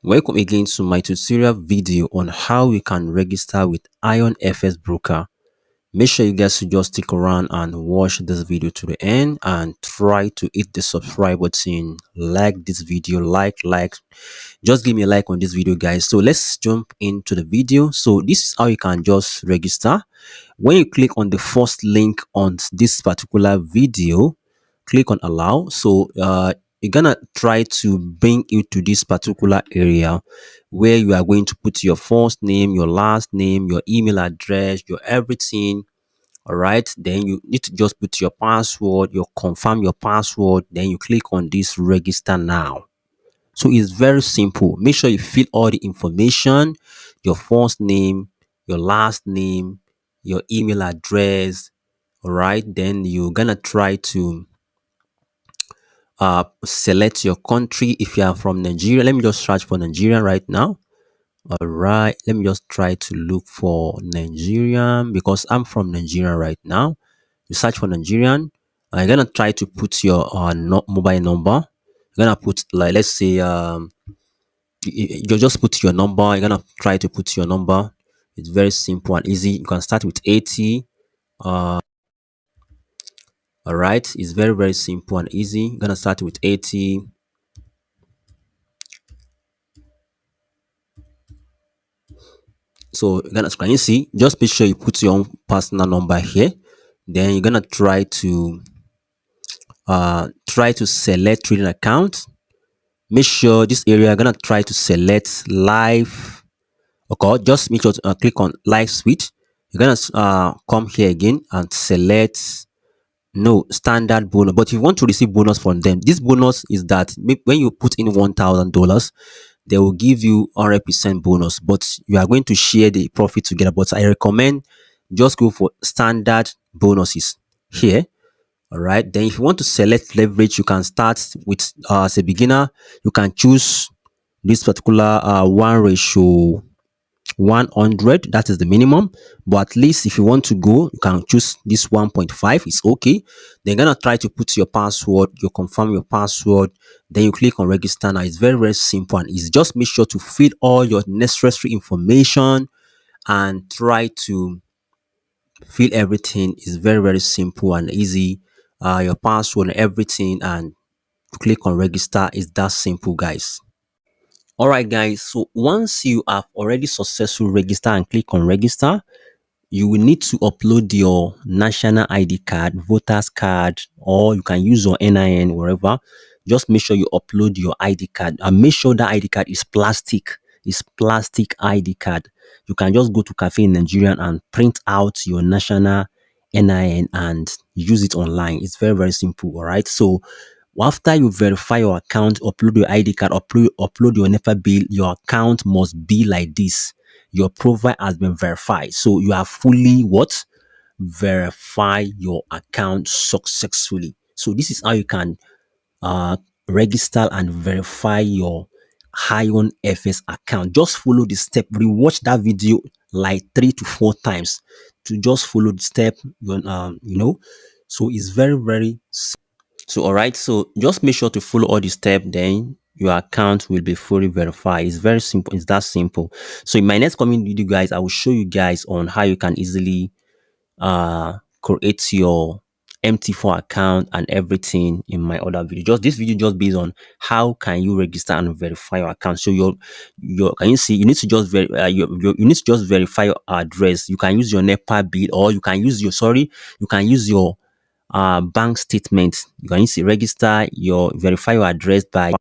Welcome again to my tutorial video on how we can register with IronFX broker. Make sure you guys to just stick around and watch this video to the end and try to hit the subscribe button, like this video, like, just give me a like on this video guys. So let's jump into the video. So this is how you can just register. When you click on the first link on this particular video, click on allow. So you're gonna try to bring you to this particular area where you are going to put your first name, your last name, your email address, your everything. All right, then you need to just put your password, you confirm your password, then you click on this register now. So it's very simple. Make sure you fill all the information, your first name, your last name, your email address. All right, then you're gonna try to select your country. If you are from Nigeria, let me just search for Nigeria right now. All right, let me just try to look for Nigerian because I'm from Nigeria right now. You search for Nigerian. I'm gonna try to put your mobile number. You're gonna put, like, let's say you just put your number. You're gonna try to put your number. It's very simple and easy. You can start with 80. All right, it's very simple and easy. You're gonna start with 80. So you're gonna, can you see, just make sure you put your own personal number here. Then you're gonna try to select trading account. Make sure this area, you're gonna try to select live. Okay, just make sure to click on live switch. You're gonna come here again and select no standard bonus. But if you want to receive bonus from them, this bonus is that when you put in $1,000, they will give you 100% bonus, but you are going to share the profit together. But I recommend just go for standard bonuses here. All right, then if you want to select leverage, you can start with as a beginner, you can choose this particular 1:100. That is the minimum, but at least if you want to go, you can choose this 1.5. It's okay. Then you're gonna try to put your password, you confirm your password, then you click on register. Now it's very simple and easy. Just make sure to fill all your necessary information and try to fill everything. Is very simple and easy. Your password and everything, and click on register. Is that simple guys. All right guys, so once you have already successfully registered and click on register, you will need to upload your national ID card, voters card, or you can use your NIN wherever. Just make sure you upload your ID card and make sure that ID card is plastic. It's plastic ID card. You can just go to cafe in Nigeria and print out your national NIN and use it online. It's very simple. All right. So after you verify your account, upload your ID card, upload your NEPA bill, your account must be like this. Your profile has been verified. So you have fully what? Verify your account successfully. So this is how you can register and verify your IronFX account. Just follow the step. Rewatch that video like 3 to 4 times to just follow the step. So it's very so all right, so just make sure to follow all the steps, then your account will be fully verified. It's very simple. It's that simple. So in my next coming video guys, I will show you guys on how you can easily create your MT4 account and everything in my other video. Just this video just based on how can you register and verify your account. So your can you see, you need to just you need to just verify your address. You can use your NEPA bill, or you can use your bank statement. You can see register your verify your address by